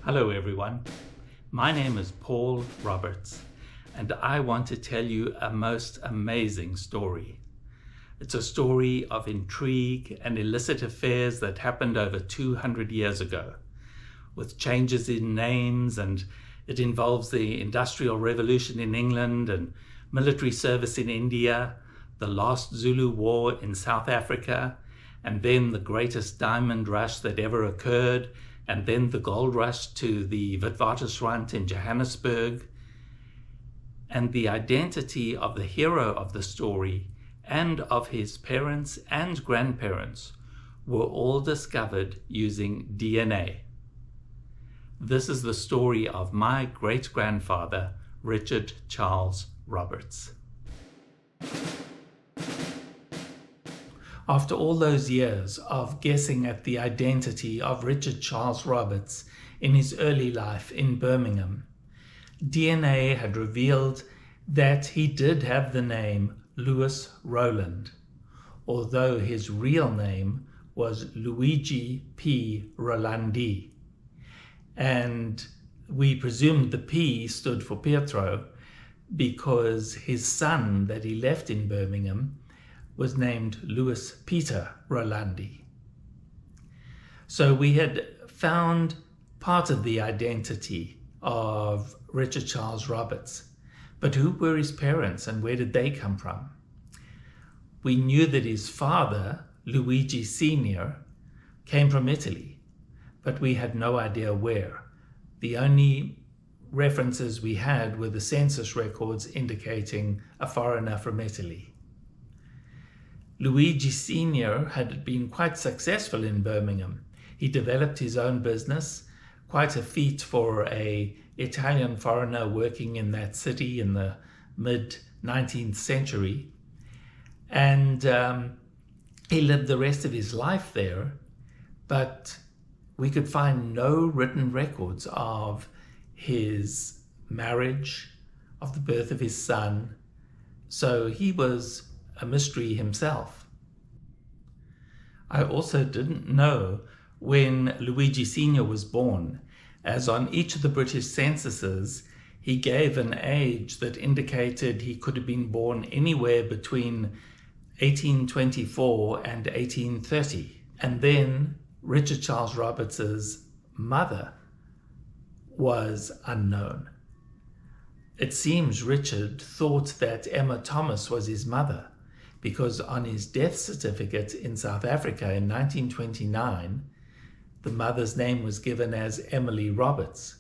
Hello everyone, my name is Paul Roberts and I want to tell you a most amazing story. It's a story of intrigue and illicit affairs that happened over 200 years ago, with changes in names, and it involves the Industrial Revolution in England and military service in India, the last Zulu War in South Africa, and then the greatest diamond rush that ever occurred, and then the gold rush to the Witwatersrand in Johannesburg. And the identity of the hero of the story and of his parents and grandparents were all discovered using DNA. This is the story of my great-grandfather, Richard Charles Roberts. After all those years of guessing at the identity of Richard Charles Roberts in his early life in Birmingham, DNA had revealed that he did have the name Louis Roland, although his real name was Luigi P. Rolandi. And we presumed the P stood for Pietro because his son that he left in Birmingham was named Louis Peter Rolandi. So we had found part of the identity of Richard Charles Roberts, but who were his parents and where did they come from? We knew that his father, Luigi Sr., came from Italy, but we had no idea where. The only references we had were the census records indicating a foreigner from Italy. Luigi Sr. had been quite successful in Birmingham. He developed his own business, quite a feat for an Italian foreigner working in that city in the mid-19th century. And he lived the rest of his life there, but we could find no written records of his marriage, of the birth of his son. So he was a mystery himself. I also didn't know when Luigi Sr. was born, as on each of the British censuses he gave an age that indicated he could have been born anywhere between 1824 and 1830. And then Richard Charles Roberts's mother was unknown. It seems Richard thought that Emma Thomas was his mother, because on his death certificate in South Africa in 1929, the mother's name was given as Emily Roberts.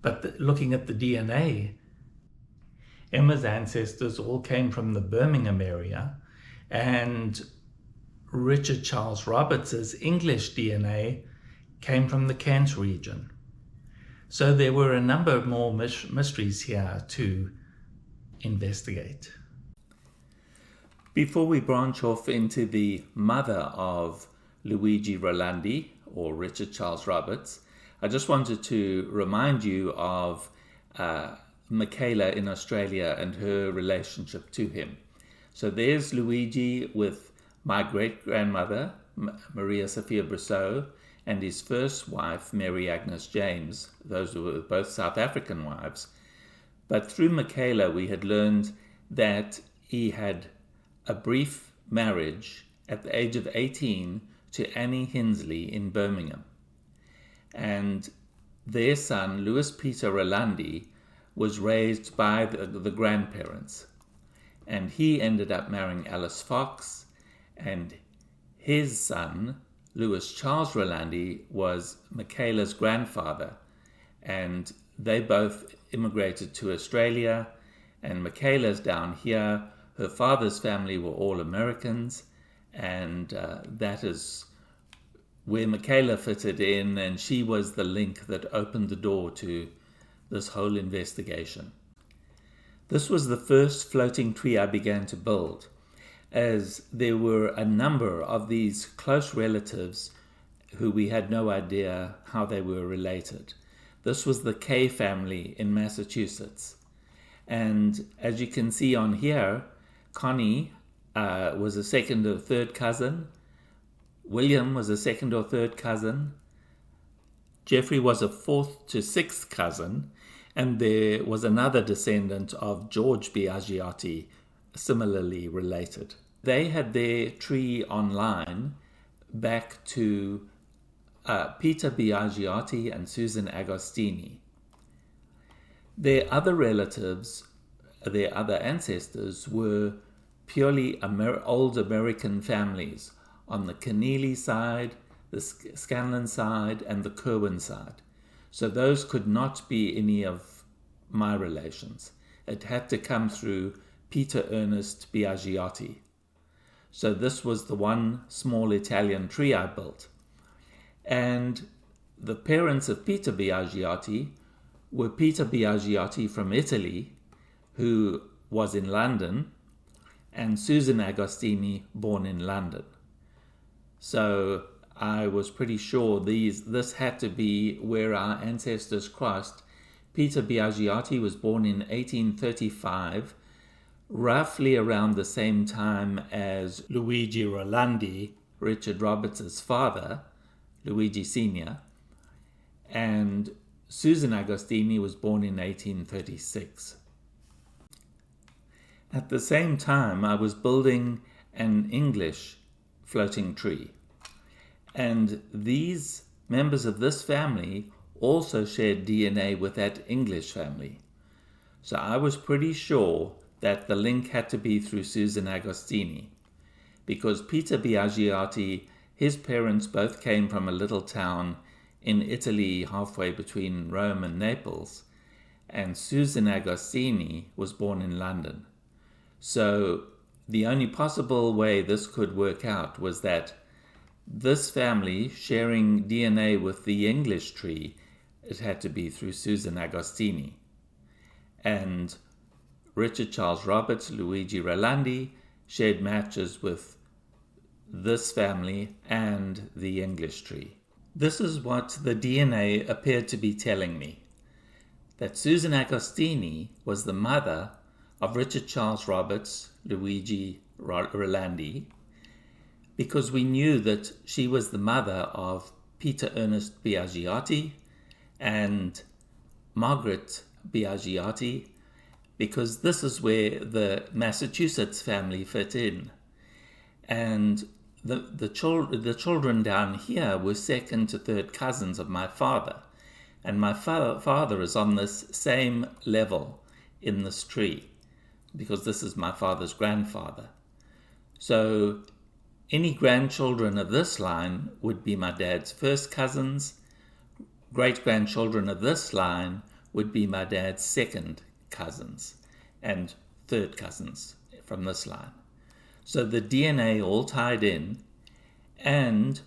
But looking at the DNA, Emma's ancestors all came from the Birmingham area, and Richard Charles Roberts's English DNA came from the Kent region. So there were a number of more mysteries here to investigate. Before we branch off into the mother of Luigi Rolandi, or Richard Charles Roberts, I just wanted to remind you of Michaela in Australia and her relationship to him. So there's Luigi with my great-grandmother, Maria Sophia Brosseau, and his first wife, Mary Agnes James. Those were both South African wives. But through Michaela, we had learned that he had a brief marriage at the age of 18 to Annie Hinsley in Birmingham. And their son, Louis Peter Rolandi, was raised by the grandparents. And he ended up marrying Alice Fox, and his son, Louis Charles Rolandi, was Michaela's grandfather. And they both immigrated to Australia, and Michaela's down here. Her father's family were all Americans, and that is where Michaela fitted in, and she was the link that opened the door to this whole investigation. This was the first floating tree I began to build, as there were a number of these close relatives who we had no idea how they were related. This was the K family in Massachusetts. And as you can see on here, Connie was a second or third cousin. William was a second or third cousin. Geoffrey was a fourth to sixth cousin, and there was another descendant of George Biagiotti, similarly related. They had their tree online back to Peter Biagiotti and Susan Agostini. Their other relatives, their other ancestors, were purely old American families on the Keneally side, the Scanlon side, and the Kerwin side. So those could not be any of my relations. It had to come through Peter Ernest Biagiotti. So this was the one small Italian tree I built. And the parents of Peter Biagiotti were Peter Biagiotti from Italy, who was in London, and Susan Agostini, born in London. So I was pretty sure this had to be where our ancestors crossed. Peter Biagiotti was born in 1835, roughly around the same time as Luigi Rolandi, Richard Roberts' father, Luigi Sr., and Susan Agostini was born in 1836. At the same time, I was building an English floating tree, and these members of this family also shared DNA with that English family. So I was pretty sure that the link had to be through Susan Agostini, because Peter Biagiotti, his parents both came from a little town in Italy halfway between Rome and Naples, and Susan Agostini was born in London. So the only possible way this could work out was that this family sharing DNA with the English tree, it had to be through Susan Agostini. And Richard Charles Roberts, Luigi Rolandi shared matches with this family and the English tree. This is what the DNA appeared to be telling me, that Susan Agostini was the mother of Richard Charles Roberts, Luigi Rolandi, because we knew that she was the mother of Peter Ernest Biagiotti and Margaret Biagiotti, because this is where the Massachusetts family fit in. And the children down here were second to third cousins of my father. And my father is on this same level in this tree, because this is my father's grandfather. So any grandchildren of this line would be my dad's first cousins. Great-grandchildren of this line would be my dad's second cousins and third cousins from this line. So the DNA all tied in, and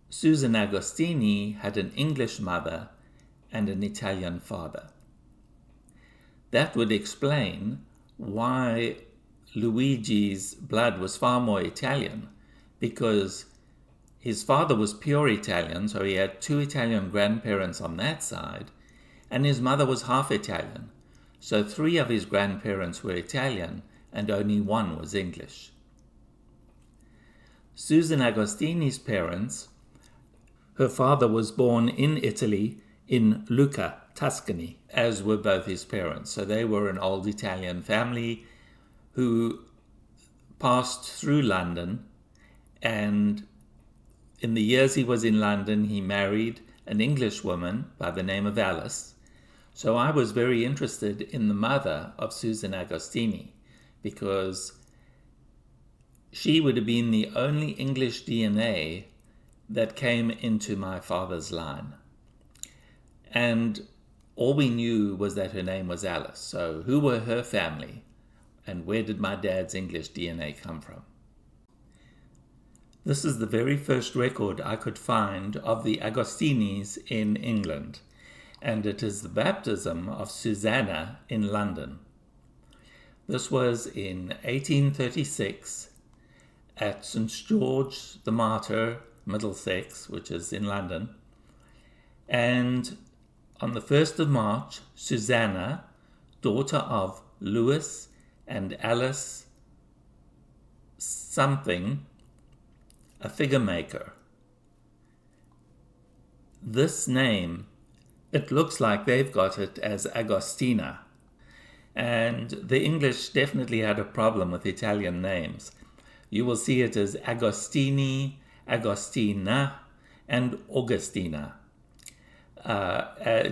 Susan Agostini had an English mother and an Italian father. That would explain why Luigi's blood was far more Italian, because his father was pure Italian, so he had 2 Italian grandparents on that side, and his mother was half Italian. So 3 of his grandparents were Italian, and only 1 was English. Susan Agostini's parents, her father was born in Italy, in Lucca, Tuscany, as were both his parents. So they were an old Italian family who passed through London, and in the years he was in London, he married an English woman by the name of Alice. So I was very interested in the mother of Susan Agostini, because she would have been the only English DNA that came into my father's line. And all we knew was that her name was Alice. So who were her family? And where did my dad's English DNA come from? This is the very first record I could find of the Agostinis in England, and it is the baptism of Susanna in London. This was in 1836 at St. George the Martyr, Middlesex, which is in London. And on the 1st of March, Susanna, daughter of Louis and Alice something, a figure maker, this name, it looks like they've got it as Agostina. And the English definitely had a problem with Italian names. You will see it as Agostini, Agostina, and Augustina.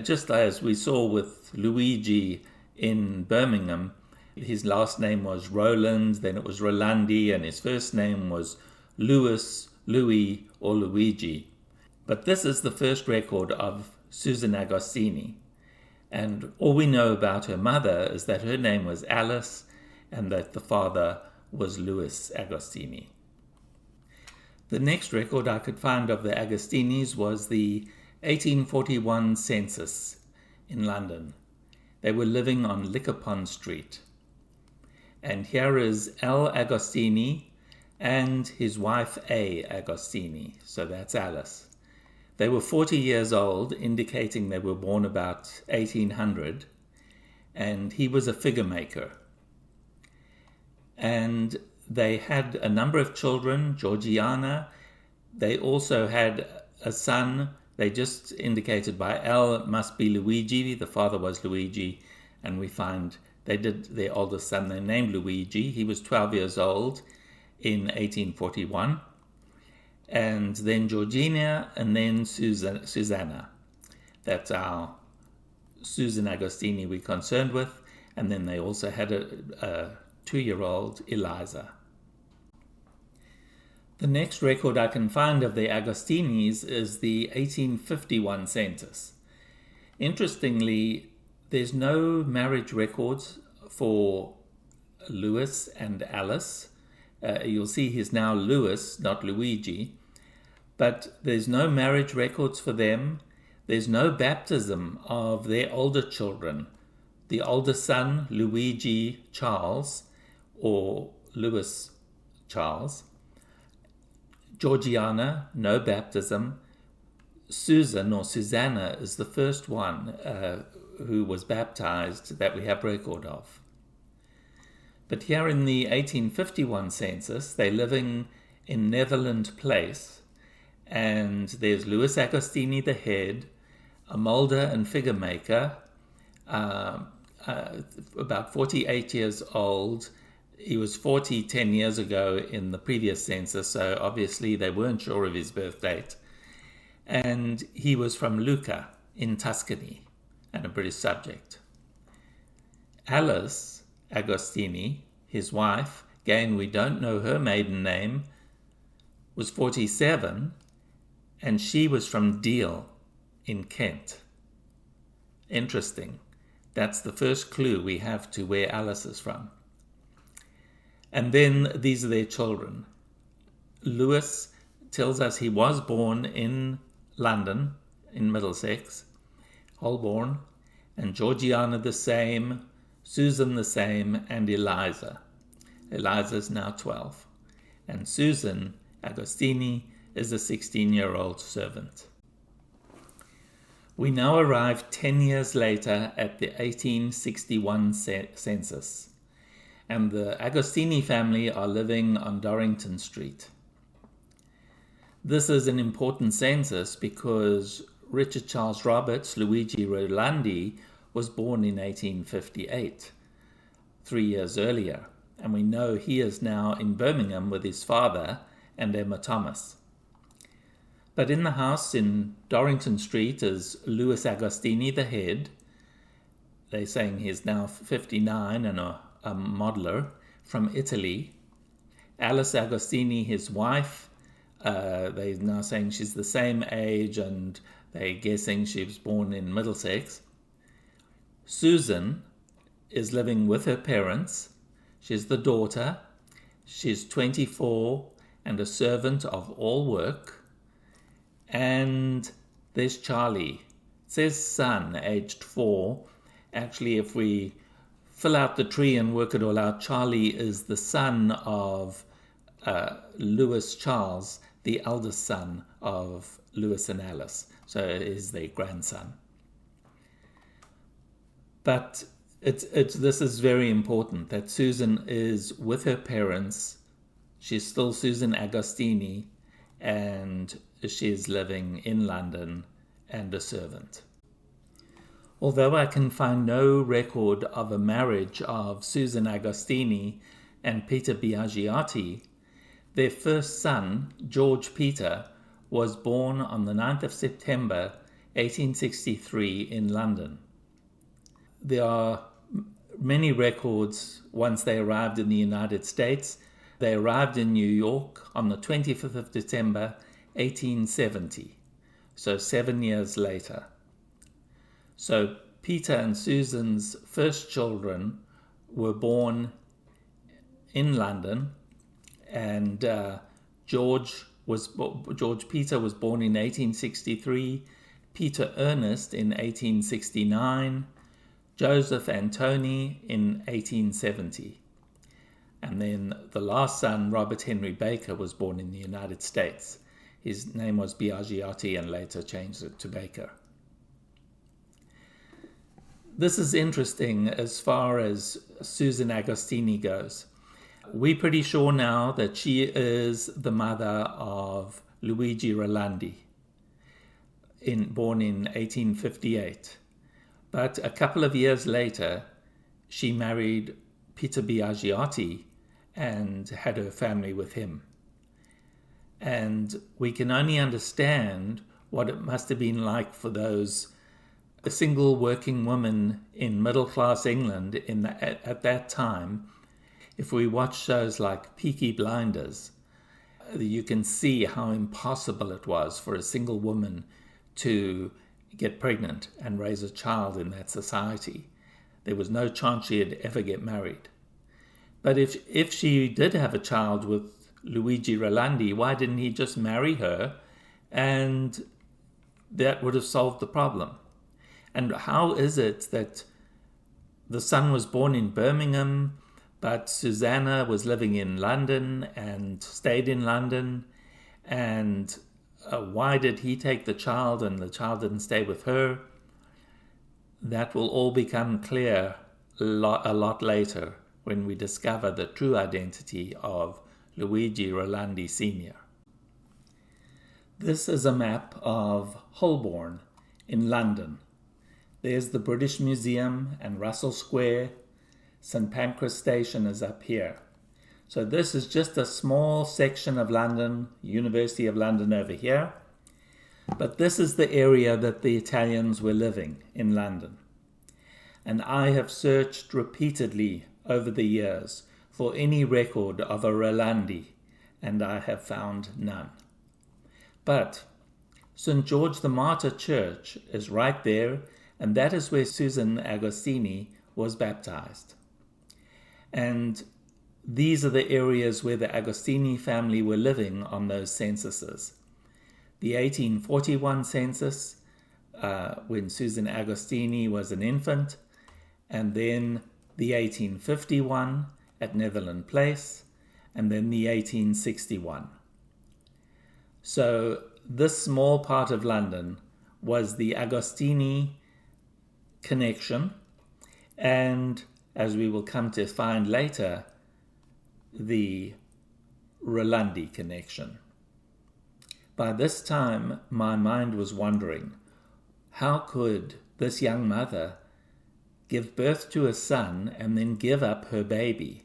Just as we saw with Luigi in Birmingham, his last name was Roland, then it was Rolandi, and his first name was Louis, Louis, or Luigi. But this is the first record of Susan Agostini. And all we know about her mother is that her name was Alice and that the father was Louis Agostini. The next record I could find of the Agostinis was the 1841 census in London. They were living on Liquorpond Street. And here is L. Agostini and his wife A. Agostini, so that's Alice. They were 40 years old, indicating they were born about 1800, and he was a figure maker. And they had a number of children, Georgiana. They also had a son. They just indicated by L, it must be Luigi. The father was Luigi, and we find they did their oldest son, they named Luigi. He was 12 years old in 1841. And then Georgina, and then Susanna. That's our Susan Agostini we're concerned with. And then they also had a 2-year-old, Eliza. The next record I can find of the Agostinis is the 1851 census. Interestingly, there's no marriage records for Louis and Alice. You'll see he's now Louis, not Luigi. But there's no marriage records for them. There's no baptism of their older children. The older son, Luigi Charles, or Louis Charles. Georgiana, no baptism. Susan or Susanna is the first one who was baptized that we have record of. But here in the 1851 census, they're living in Netherland Place, and there's Louis Agostini, the head, a molder and figure maker, about 48 years old. He was 40 10 years ago in the previous census, so obviously they weren't sure of his birth date. And he was from Lucca in Tuscany and a British subject. Alice Agostini, his wife, again we don't know her maiden name, was 47, and she was from Deal in Kent. Interesting. That's the first clue we have to where Alice is from. And then these are their children. Louis tells us he was born in London, in Middlesex, Holborn, and Georgiana the same, Susan the same, and Eliza. Eliza's now 12. And Susan Agostini is a 16-year-old servant. We now arrive 10 years later at the 1861 census, and the Agostini family are living on Dorrington Street. This is an important census because Richard Charles Roberts, Luigi Rolandi, was born in 1858, 3 years earlier, and we know he is now in Birmingham with his father and Emma Thomas. But in the house in Dorrington Street is Louis Agostini, the head. They're saying he's now 59 and a modeler from Italy. Alice Agostini, his wife, they're now saying she's the same age and they're guessing she was born in Middlesex. Susan is living with her parents. She's the daughter. She's 24 and a servant of all work. And there's Charlie. It says son, aged 4. Actually, if we fill out the tree and work it all out, Charlie is the son of Louis Charles, the eldest son of Louis and Alice. So it is their grandson. But this is very important that Susan is with her parents. She's still Susan Agostini, and she is living in London and a servant. Although I can find no record of a marriage of Susan Agostini and Peter Biagiotti, their first son, George Peter, was born on the 9th of September 1863 in London. There are many records once they arrived in the United States. They arrived in New York on the 25th of December 1870, so 7 years later. So Peter and Susan's first children were born in London, and George Peter was born in 1863, Peter Ernest in 1869, Joseph Antoni in 1870. And then the last son, Robert Henry Baker, was born in the United States. His name was Biagiotti and later changed it to Baker. This is interesting as far as Susan Agostini goes. We're pretty sure now that she is the mother of Luigi Rolandi, born in 1858. But a couple of years later, she married Peter Biagiotti and had her family with him. And we can only understand what it must have been like for those single working women in middle-class England at that time. If we watch shows like Peaky Blinders, you can see how impossible it was for a single woman to get pregnant and raise a child in that society. There was no chance she'd ever get married. But if she did have a child with Luigi Rolandi, why didn't he just marry her, and that would have solved the problem? And how is it that the son was born in Birmingham, but Susanna was living in London and stayed in London, and why did he take the child and the child didn't stay with her? That will all become clear a lot later when we discover the true identity of Luigi Rolandi Sr. This is a map of Holborn in London. There's the British Museum and Russell Square. St. Pancras Station is up here. So this is just a small section of London, University of London over here. But this is the area that the Italians were living in London. And I have searched repeatedly over the years for any record of a Rolandi, and I have found none. But St. George the Martyr Church is right there, and that is where Susan Agostini was baptized. And these are the areas where the Agostini family were living on those censuses. The 1841 census, when Susan Agostini was an infant, and then the 1851 at Netherland Place, and then the 1861. So this small part of London was the Agostini connection, and as we will come to find later, the Rolandi connection. By this time, my mind was wondering, how could this young mother give birth to a son and then give up her baby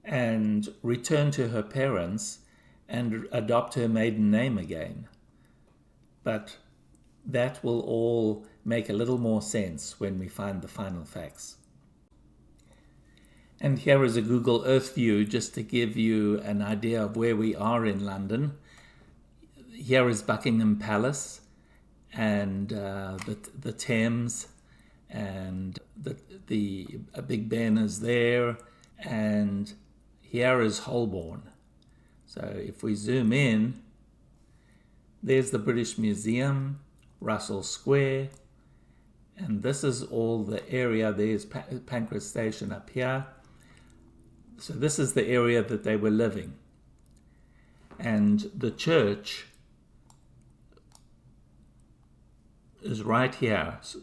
and return to her parents and adopt her maiden name again? But that will all make a little more sense when we find the final facts. And here is a Google Earth view just to give you an idea of where we are in London. Here is Buckingham Palace and the Thames, and the Big Ben is there, and here is Holborn. So if we zoom in, there's the British Museum, Russell Square, and this is all the area. There's Pancras Station up here. So this is the area that they were living. And the church is right here. So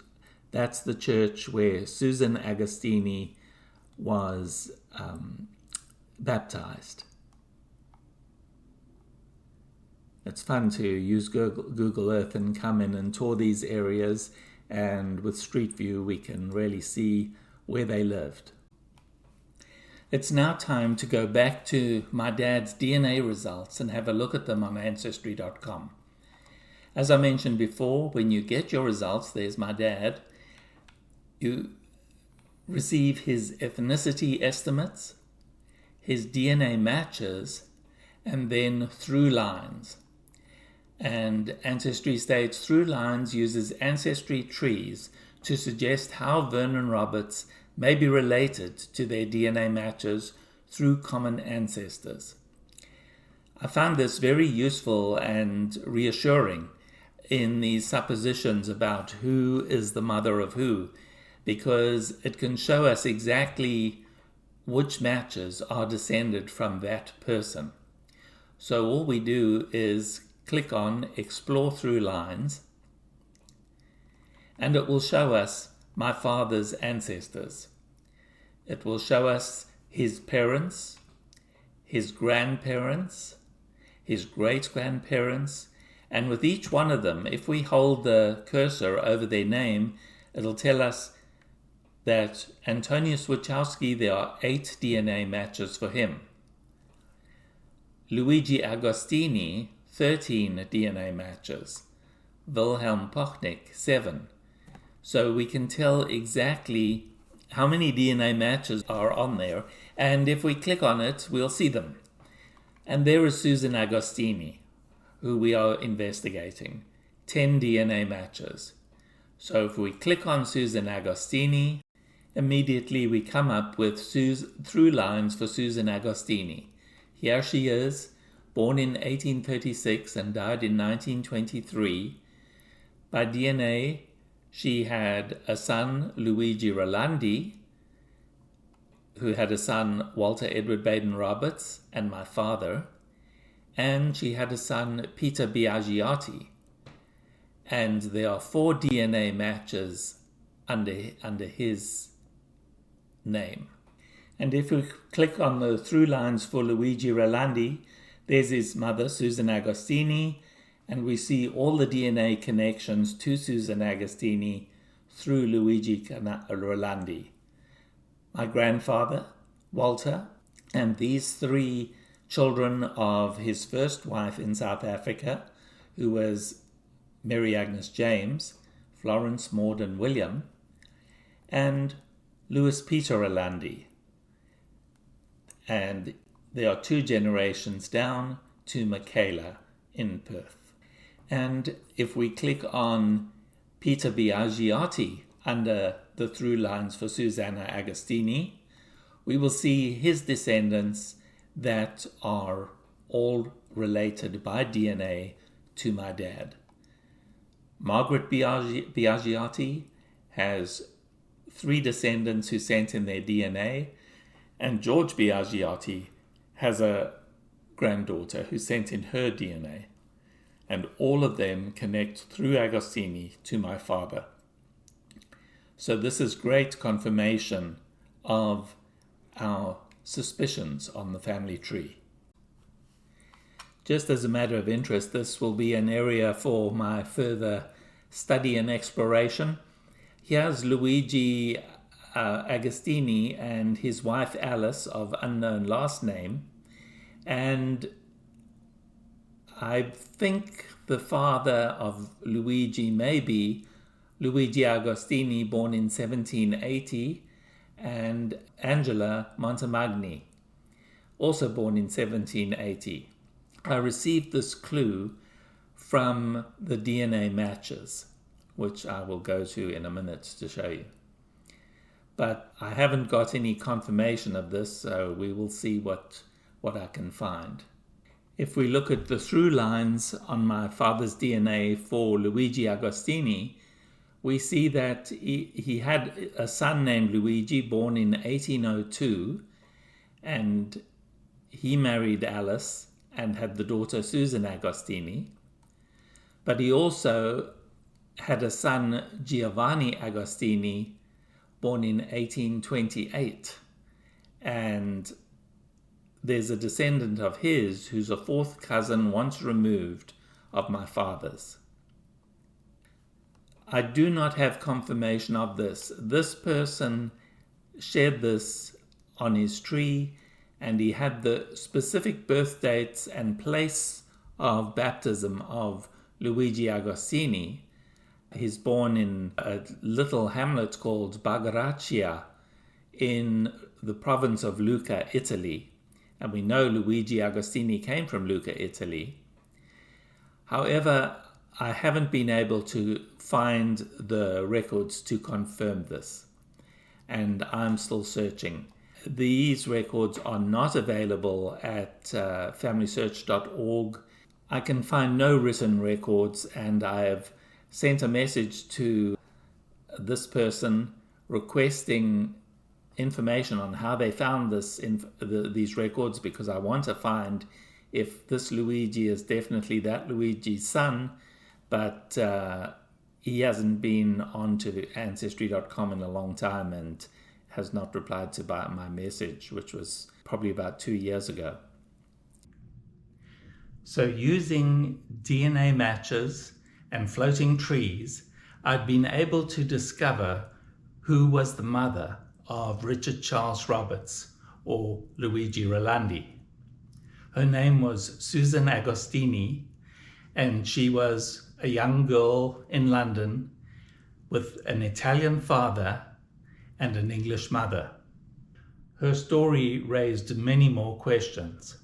that's the church where Susan Agostini was baptized. It's fun to use Google Earth and come in and tour these areas, and with Street View we can really see where they lived. It's now time to go back to my dad's DNA results and have a look at them on Ancestry.com. As I mentioned before, when you get your results, there's my dad, you receive his ethnicity estimates, his DNA matches, and then through lines. And Ancestry states through lines uses ancestry trees to suggest how Vernon Roberts may be related to their DNA matches through common ancestors. I found this very useful and reassuring in these suppositions about who is the mother of who, because it can show us exactly which matches are descended from that person. So all we do is click on Explore Through Lines, and it will show us my father's ancestors. It will show us his parents, his grandparents, his great-grandparents, and with each one of them, if we hold the cursor over their name, it'll tell us that Antonius Wachowski, there are 8 DNA matches for him. Luigi Agostini, 13 DNA matches. Wilhelm Pochnik, 7. So we can tell exactly how many DNA matches are on there, and if we click on it, we'll see them. And there is Susan Agostini, who we are investigating. 10 DNA matches. So if we click on Susan Agostini, immediately we come up with through lines for Susan Agostini. Here she is, born in 1836 and died in 1923. By DNA, she had a son, Luigi Rolandi, who had a son, Walter Edward Baden Roberts, and my father. And she had a son, Peter Biagiotti. And there are 4 DNA matches under his name. And if we click on the through lines for Luigi Rolandi, there's his mother, Susan Agostini, and we see all the DNA connections to Susan Agostini through Luigi Rolandi. My grandfather, Walter, and these 3 children of his first wife in South Africa, who was Mary Agnes James, Florence Maud and William, and Louis Peter Rolandi. And there are 2 generations down to Michaela in Perth. And if we click on Peter Biagiotti under the through lines for Susanna Agostini, we will see his descendants that are all related by DNA to my dad. Margaret Biagiotti has 3 descendants who sent in their DNA, and George Biagiotti has a granddaughter who sent in her DNA. And all of them connect through Agostini to my father. So this is great confirmation of our suspicions on the family tree. Just as a matter of interest, this will be an area for my further study and exploration. Here's Luigi Agostini and his wife Alice of unknown last name. And I think the father of Luigi may be Luigi Agostini, born in 1780, and Angela Montemagni, also born in 1780. I received this clue from the DNA matches, which I will go to in a minute to show you. But I haven't got any confirmation of this, so we will see what I can find. If we look at the through lines on my father's DNA for Luigi Agostini, we see that he had a son named Luigi, born in 1802, and he married Alice and had the daughter Susan Agostini. But he also had a son, Giovanni Agostini, born in 1828. And there's a descendant of his who's a 4th cousin once removed of my father's. I do not have confirmation of this. This person shared this on his tree, and he had the specific birth dates and place of baptism of Luigi Agostini. He's born in a little hamlet called Bagaraccia in the province of Lucca, Italy. And we know Luigi Agostini came from Lucca, Italy. However, I haven't been able to find the records to confirm this, and I'm still searching. These records are not available at familysearch.org. I can find no written records, and I have sent a message to this person requesting information on how they found these records, because I want to find if this Luigi is definitely that Luigi's son, but he hasn't been onto Ancestry.com in a long time and has not replied to my message, which was probably about 2 years ago. So using DNA matches and floating trees, I'd been able to discover who was the mother of Richard Charles Roberts, or Luigi Rolandi. Her name was Susan Agostini, and she was a young girl in London with an Italian father and an English mother. Her story raised many more questions.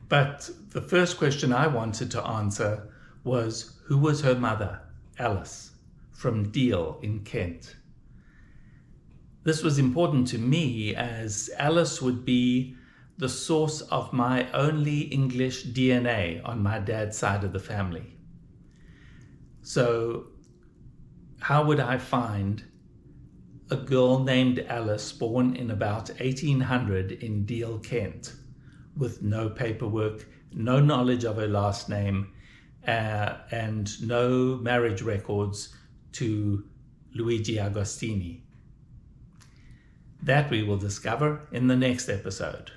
But the first question I wanted to answer was, who was her mother, Alice, from Deal in Kent? This was important to me, as Alice would be the source of my only English DNA on my dad's side of the family. So how would I find a girl named Alice born in about 1800 in Deal, Kent, with no paperwork, no knowledge of her last name, and no marriage records to Luigi Agostini? That we will discover in the next episode.